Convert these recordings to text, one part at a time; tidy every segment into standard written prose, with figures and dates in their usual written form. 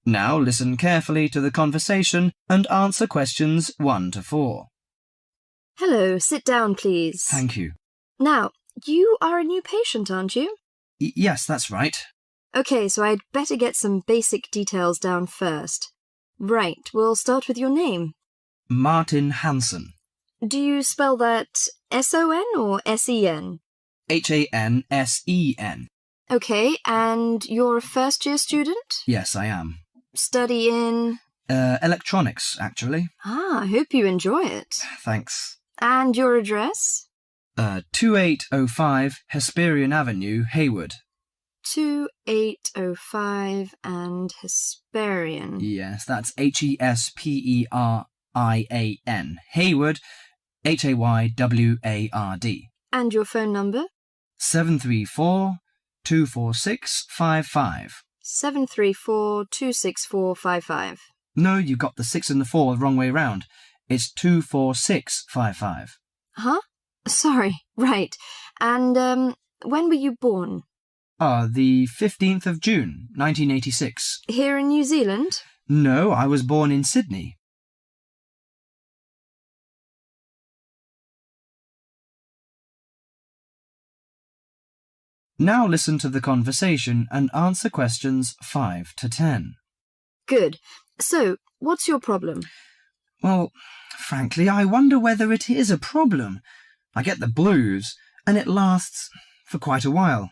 Now listen carefully to the conversation and answer questions 1 to 4. Hello, sit down, please. Thank you. Now, you are a new patient, aren't you? Yes, that's right. Okay, so I'd better get some basic details down first. Right, we'll start with your name. Martin Hansen. Do you spell that S-O-N or S-E-N? Hansen. Okay, and you're a first-year student? Yes, I am. Study in? Electronics, actually. I hope you enjoy it. Thanks. And your address? 2805 Hesperian Avenue, Hayward. 2805 and Hesperian. Yes, that's Hesperian. Hayward, Hayward. And your phone number? 734-246-55. 734-264-55. No, you got the 6 and the 4 the wrong way round. It's 246-55. Huh? Sorry, right. And, when were you born? The 15th of June, 1986. Here in New Zealand? No, I was born in Sydney. Now listen to the conversation and answer questions 5 to 10. Good. So, what's your problem? Well, frankly, I wonder whether it is a problem. I get the blues, and it lasts for quite a while.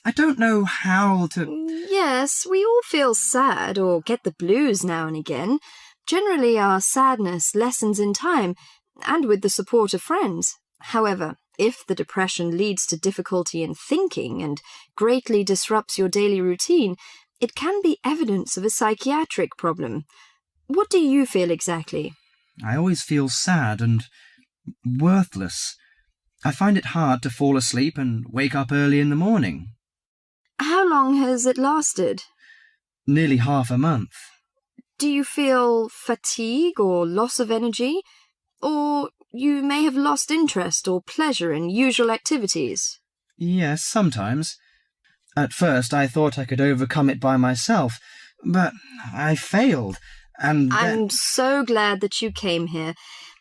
I don't know how to... Yes, we all feel sad or get the blues now and again. Generally, our sadness lessens in time, and with the support of friends. However, if the depression leads to difficulty in thinking and greatly disrupts your daily routine, it can be evidence of a psychiatric problem. What do you feel exactly? I always feel sad and worthless. I find it hard to fall asleep and wake up early in the morning. How long has it lasted? Nearly half a month. Do you feel fatigue or loss of energy? Or you may have lost interest or pleasure in usual activities? Yes, sometimes. At first I thought I could overcome it by myself, but I failed, and I'm so glad that you came here.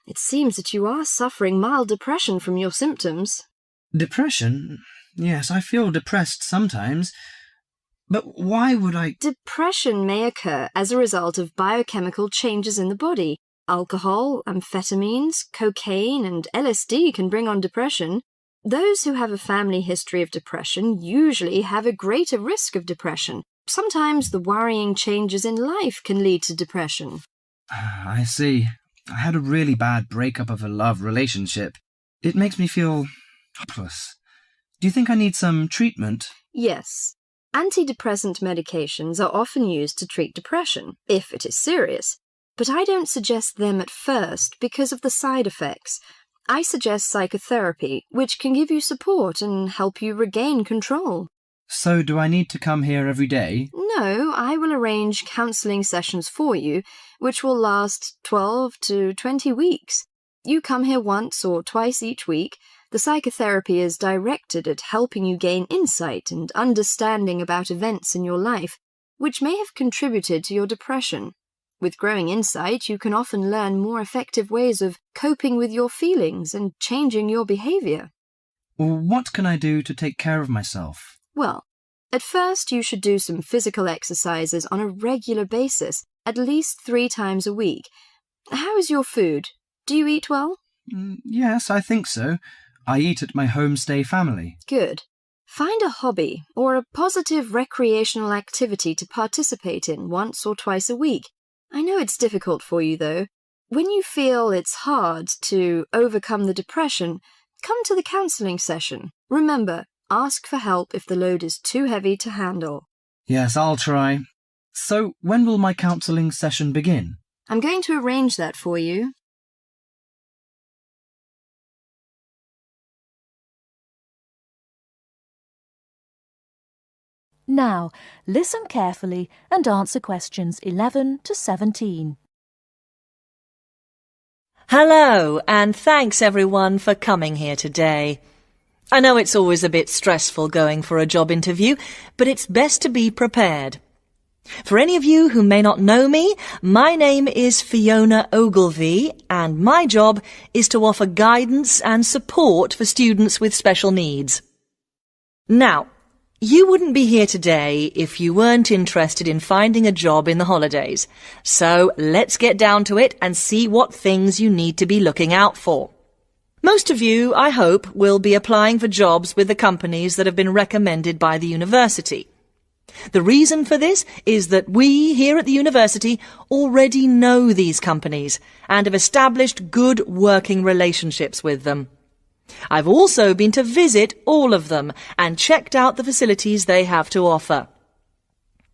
It seems that you are suffering mild depression from your symptoms. Depression? Yes, I feel depressed sometimes. But why would I... Depression may occur as a result of biochemical changes in the body. Alcohol, amphetamines, cocaine, and LSD can bring on depression. Those who have a family history of depression usually have a greater risk of depression. Sometimes the worrying changes in life can lead to depression. I see. I had a really bad breakup of a love relationship. It makes me feel hopeless. Do you think I need some treatment? Yes. Antidepressant medications are often used to treat depression, if it is serious. But I don't suggest them at first because of the side effects. I suggest psychotherapy, which can give you support and help you regain control. So do I need to come here every day? No, I will arrange counselling sessions for you, which will last 12 to 20 weeks. You come here once or twice each week. The psychotherapy is directed at helping you gain insight and understanding about events in your life, which may have contributed to your depression. With growing insight, you can often learn more effective ways of coping with your feelings and changing your behaviour. What can I do to take care of myself? Well, at first you should do some physical exercises on a regular basis, at least 3 times a week. How is your food? Do you eat well? Yes, I think so. I eat at my homestay family. Good. Find a hobby or a positive recreational activity to participate in once or twice a week. I know it's difficult for you, though. When you feel it's hard to overcome the depression, come to the counselling session. Remember, ask for help if the load is too heavy to handle. Yes, I'll try. So, when will my counselling session begin? I'm going to arrange that for you. Now, listen carefully and answer questions 11 to 17. Hello, and thanks everyone for coming here today. I know it's always a bit stressful going for a job interview, but it's best to be prepared. For any of you who may not know me, my name is Fiona Ogilvie, and my job is to offer guidance and support for students with special needs. Now, you wouldn't be here today if you weren't interested in finding a job in the holidays. So let's get down to it and see what things you need to be looking out for. Most of you, I hope, will be applying for jobs with the companies that have been recommended by the university. The reason for this is that we here at the university already know these companies and have established good working relationships with them. I've also been to visit all of them and checked out the facilities they have to offer.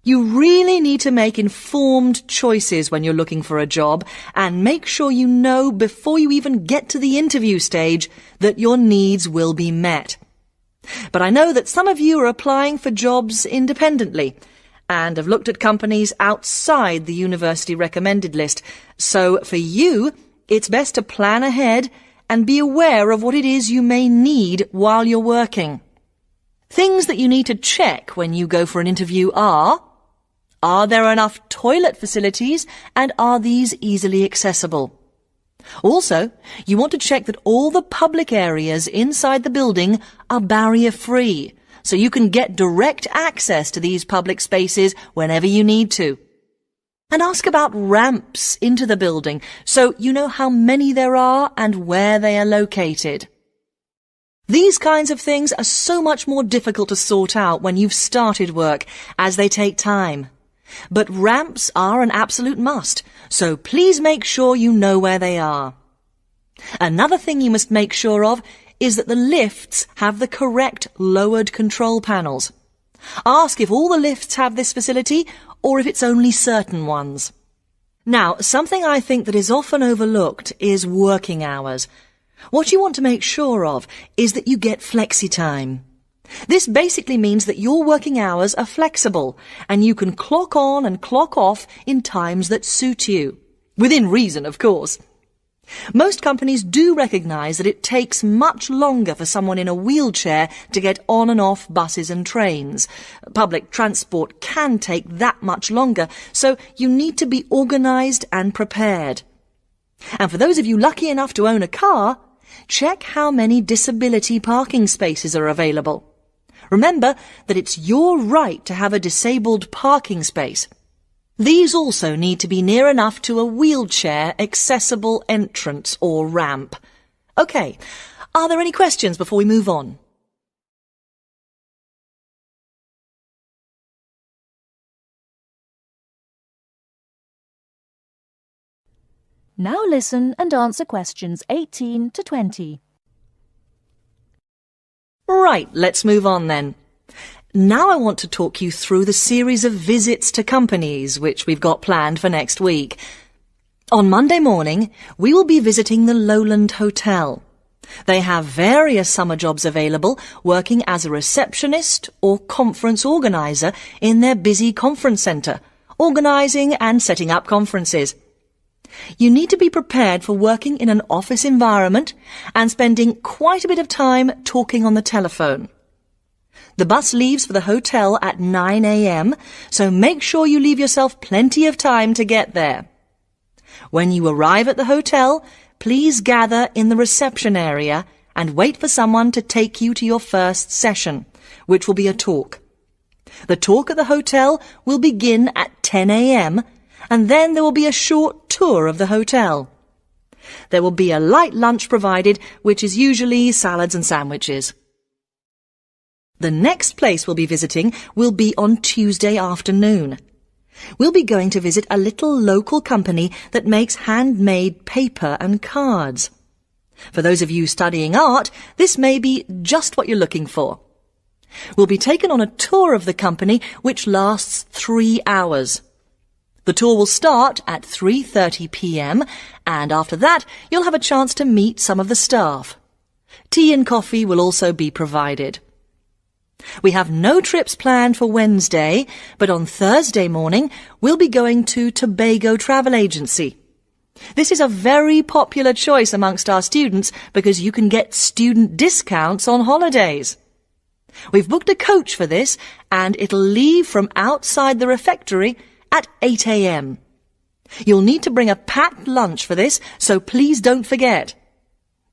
You really need to make informed choices when you're looking for a job and make sure you know before you even get to the interview stage that your needs will be met. But I know that some of you are applying for jobs independently and have looked at companies outside the university recommended list. So for you, it's best to plan ahead and be aware of what it is you may need while you're working. Things that you need to check when you go for an interview are there enough toilet facilities and are these easily accessible? Also, you want to check that all the public areas inside the building are barrier-free, so you can get direct access to these public spaces whenever you need to. And ask about ramps into the building, so you know how many there are and where they are located. These kinds of things are so much more difficult to sort out when you've started work, as they take time. But ramps are an absolute must, so please make sure you know where they are. Another thing you must make sure of is that the lifts have the correct lowered control panels. Ask if all the lifts have this facility or if it's only certain ones. Now, something I think that is often overlooked is working hours. What you want to make sure of is that you get flexi time. This basically means that your working hours are flexible and you can clock on and clock off in times that suit you. Within reason, of course. Most companies do recognise that it takes much longer for someone in a wheelchair to get on and off buses and trains. Public transport can take that much longer, so you need to be organised and prepared. And for those of you lucky enough to own a car, check how many disability parking spaces are available. Remember that it's your right to have a disabled parking space. These also need to be near enough to a wheelchair accessible entrance or ramp. OK, are there any questions before we move on? Now listen and answer questions 18 to 20. Right, let's move on then. Now I want to talk you through the series of visits to companies which we've got planned for next week. On Monday morning, we will be visiting the Lowland Hotel. They have various summer jobs available, working as a receptionist or conference organiser in their busy conference centre, organising and setting up conferences. You need to be prepared for working in an office environment and spending quite a bit of time talking on the telephone. The bus leaves for the hotel at 9 a.m, so make sure you leave yourself plenty of time to get there. When you arrive at the hotel, please gather in the reception area and wait for someone to take you to your first session, which will be a talk. The talk at the hotel will begin at 10 a.m, and then there will be a short tour of the hotel. There will be a light lunch provided, which is usually salads and sandwiches. The next place we'll be visiting will be on Tuesday afternoon. We'll be going to visit a little local company that makes handmade paper and cards. For those of you studying art, this may be just what you're looking for. We'll be taken on a tour of the company which lasts 3 hours. The tour will start at 3:30 p.m, and after that you'll have a chance to meet some of the staff. Tea and coffee will also be provided. We have no trips planned for Wednesday, but on Thursday morning we'll be going to Tobago Travel Agency. This is a very popular choice amongst our students because you can get student discounts on holidays. We've booked a coach for this, and it'll leave from outside the refectory at 8 a.m. You'll need to bring a packed lunch for this, so please don't forget.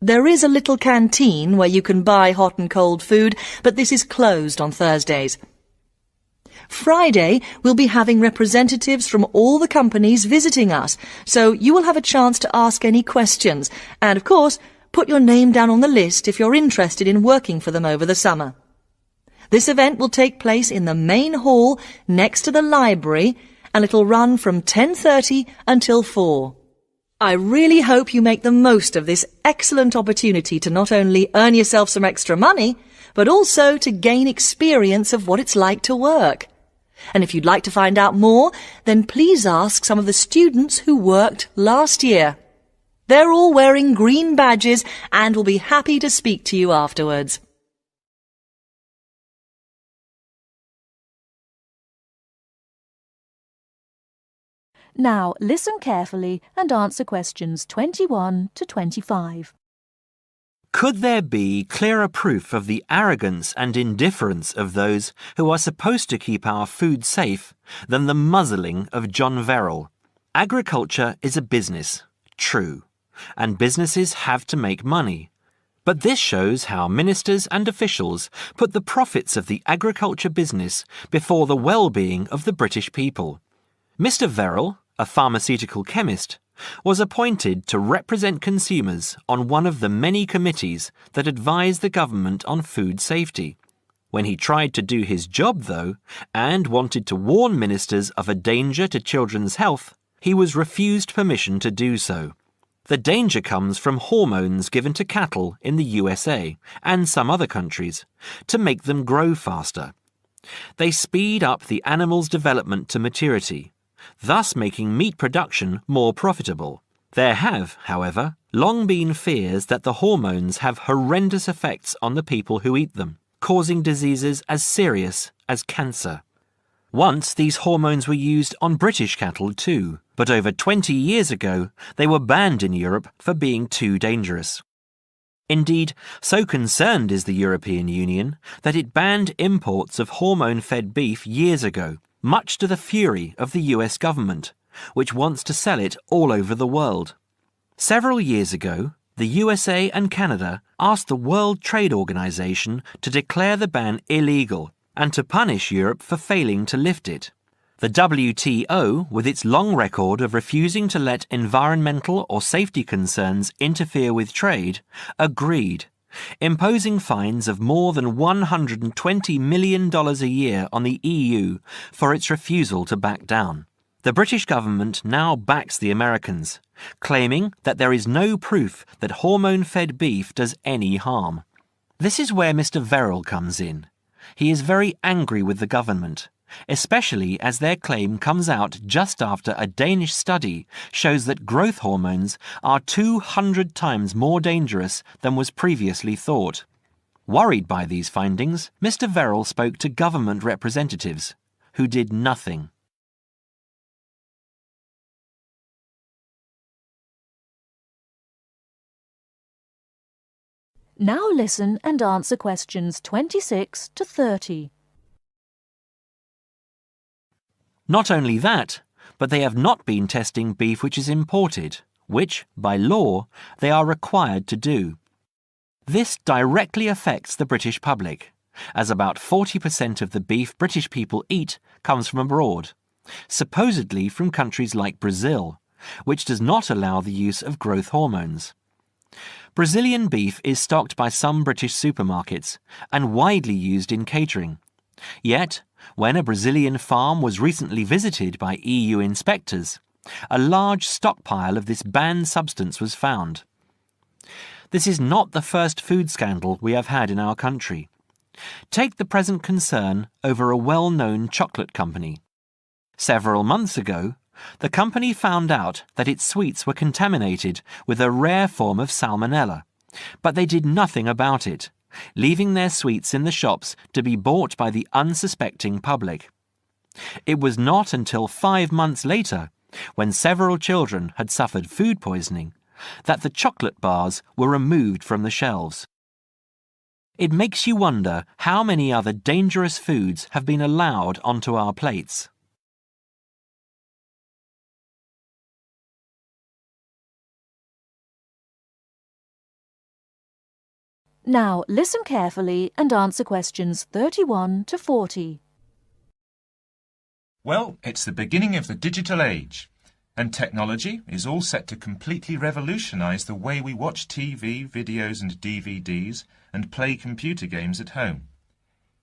There is a little canteen where you can buy hot and cold food, but this is closed on Thursdays. Friday, we'll be having representatives from all the companies visiting us, so you will have a chance to ask any questions, and of course, put your name down on the list if you're interested in working for them over the summer. This event will take place in the main hall next to the library, and it'll run from 10:30 until 4. I really hope you make the most of this excellent opportunity to not only earn yourself some extra money, but also to gain experience of what it's like to work. And if you'd like to find out more, then please ask some of the students who worked last year. They're all wearing green badges and will be happy to speak to you afterwards. Now listen carefully and answer questions 21 to 25. Could there be clearer proof of the arrogance and indifference of those who are supposed to keep our food safe than the muzzling of John Verrill? Agriculture is a business, true, and businesses have to make money. But this shows how ministers and officials put the profits of the agriculture business before the well-being of the British people. Mr. Verrill, a pharmaceutical chemist, was appointed to represent consumers on one of the many committees that advise the government on food safety. When he tried to do his job, though, and wanted to warn ministers of a danger to children's health, he was refused permission to do so. The danger comes from hormones given to cattle in the USA and some other countries to make them grow faster. They speed up the animal's development to maturity, thus making meat production more profitable. There have, however, long been fears that the hormones have horrendous effects on the people who eat them, causing diseases as serious as cancer. Once these hormones were used on British cattle too, but over 20 years ago they were banned in Europe for being too dangerous. Indeed, so concerned is the European Union that it banned imports of hormone-fed beef years ago, much to the fury of the US government, which wants to sell it all over the world. Several years ago, the USA and Canada asked the World Trade Organization to declare the ban illegal and to punish Europe for failing to lift it. The WTO, with its long record of refusing to let environmental or safety concerns interfere with trade, agreed, imposing fines of more than $120 million a year on the EU for its refusal to back down. The British government now backs the Americans, claiming that there is no proof that hormone-fed beef does any harm. This is where Mr. Verrill comes in. He is very angry with the government, especially as their claim comes out just after a Danish study shows that growth hormones are 200 times more dangerous than was previously thought. Worried by these findings, Mr. Verrill spoke to government representatives, who did nothing. Now listen and answer questions 26 to 30. Not only that, but they have not been testing beef which is imported, which, by law, they are required to do. This directly affects the British public, as about 40% of the beef British people eat comes from abroad, supposedly from countries like Brazil, which does not allow the use of growth hormones. Brazilian beef is stocked by some British supermarkets and widely used in catering. Yet, when a Brazilian farm was recently visited by EU inspectors, a large stockpile of this banned substance was found. This is not the first food scandal we have had in our country. Take the present concern over a well-known chocolate company. Several months ago, the company found out that its sweets were contaminated with a rare form of salmonella, but they did nothing about it, leaving their sweets in the shops to be bought by the unsuspecting public. It was not until 5 months later, when several children had suffered food poisoning, that the chocolate bars were removed from the shelves. It makes you wonder how many other dangerous foods have been allowed onto our plates. Now listen carefully and answer questions 31 to 40. Well, it's the beginning of the digital age, and technology is all set to completely revolutionise the way we watch TV, videos and DVDs and play computer games at home.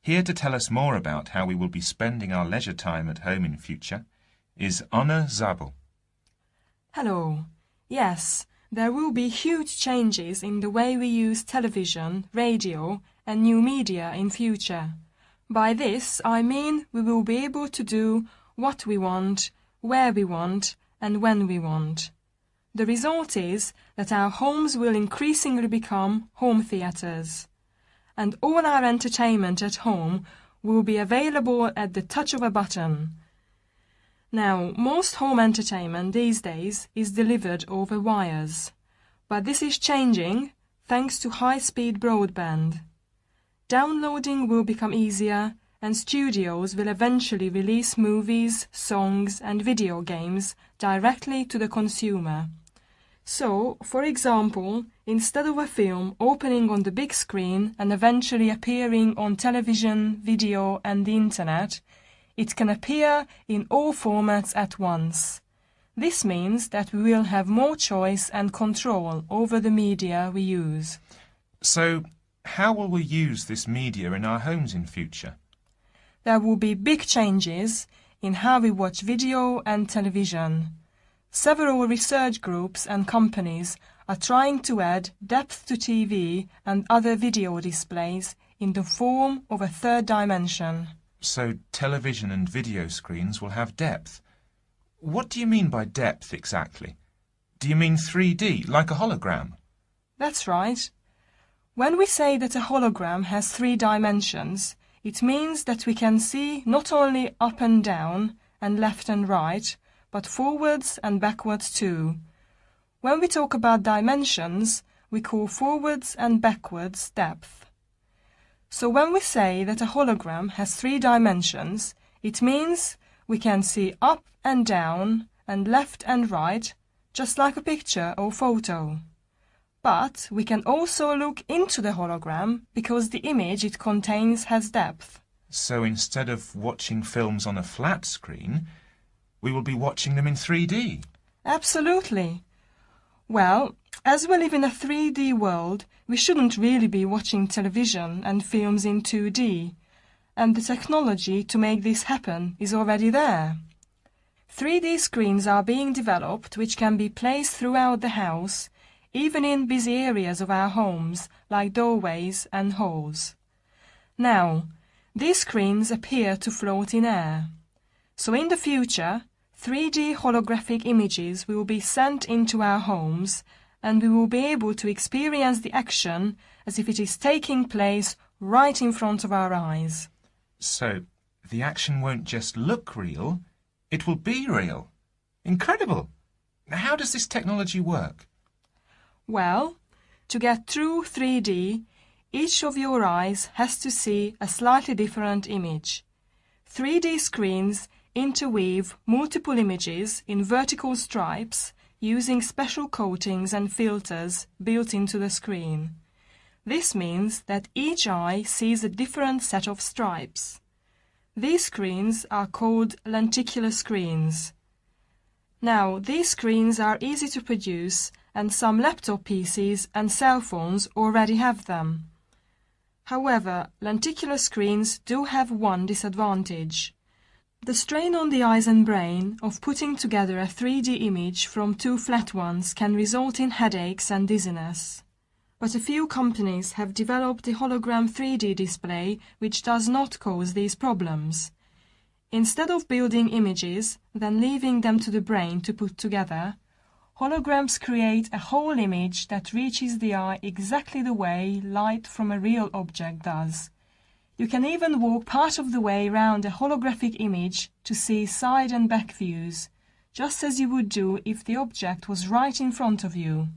Here to tell us more about how we will be spending our leisure time at home in future is Anna Zabel. Hello. Yes, there will be huge changes in the way we use television, radio and new media in future. By this, I mean we will be able to do what we want, where we want and when we want. The result is that our homes will increasingly become home theatres, and all our entertainment at home will be available at the touch of a button. Now, most home entertainment these days is delivered over wires, but this is changing thanks to high-speed broadband. Downloading will become easier, and studios will eventually release movies, songs and video games directly to the consumer. So, for example, instead of a film opening on the big screen and eventually appearing on television, video and the internet, it can appear in all formats at once. This means that we will have more choice and control over the media we use. So, how will we use this media in our homes in future? There will be big changes in how we watch video and television. Several research groups and companies are trying to add depth to TV and other video displays in the form of a third dimension. So television and video screens will have depth. What do you mean by depth exactly? Do you mean 3D, like a hologram? That's right. When we say that a hologram has 3 dimensions, it means that we can see not only up and down and left and right, but forwards and backwards too. When we talk about dimensions, we call forwards and backwards depth. So when we say that a hologram has 3 dimensions, it means we can see up and down and left and right, just like a picture or photo. But we can also look into the hologram because the image it contains has depth. So instead of watching films on a flat screen, we will be watching them in 3D. Absolutely. Well, as we live in a 3D world, we shouldn't really be watching television and films in 2D, and the technology to make this happen is already there. 3D screens are being developed which can be placed throughout the house, even in busy areas of our homes, like doorways and halls. Now, these screens appear to float in air. So in the future, 3D holographic images will be sent into our homes, and we will be able to experience the action as if it is taking place right in front of our eyes. So the action won't just look real, it will be real. Incredible! How does this technology work? Well, to get true 3D, each of your eyes has to see a slightly different image. 3D screens interweave multiple images in vertical stripes using special coatings and filters built into the screen. This means that each eye sees a different set of stripes. These screens are called lenticular screens. Now, these screens are easy to produce, and some laptop PCs and cell phones already have them. However, lenticular screens do have one disadvantage. The strain on the eyes and brain of putting together a 3D image from 2 flat ones can result in headaches and dizziness. But a few companies have developed a hologram 3D display which does not cause these problems. Instead of building images, then leaving them to the brain to put together, holograms create a whole image that reaches the eye exactly the way light from a real object does. You can even walk part of the way around a holographic image to see side and back views, just as you would do if the object was right in front of you.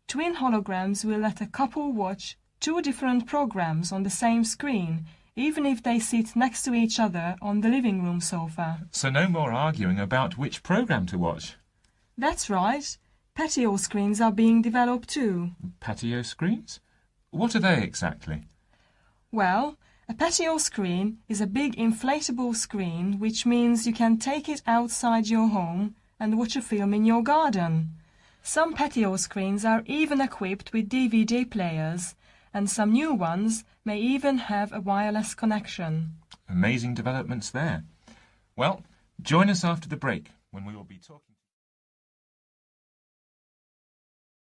Twin holograms will let a couple watch two different programs on the same screen, even if they sit next to each other on the living room sofa. So no more arguing about which program to watch. That's right. Patio screens are being developed too. Patio screens? What are they exactly? Well, a patio screen is a big inflatable screen, which means you can take it outside your home and watch a film in your garden. Some patio screens are even equipped with DVD players, and some new ones may even have a wireless connection. Amazing developments there. Well, join us after the break when we will be talking.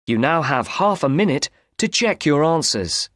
You now have half a minute to check your answers.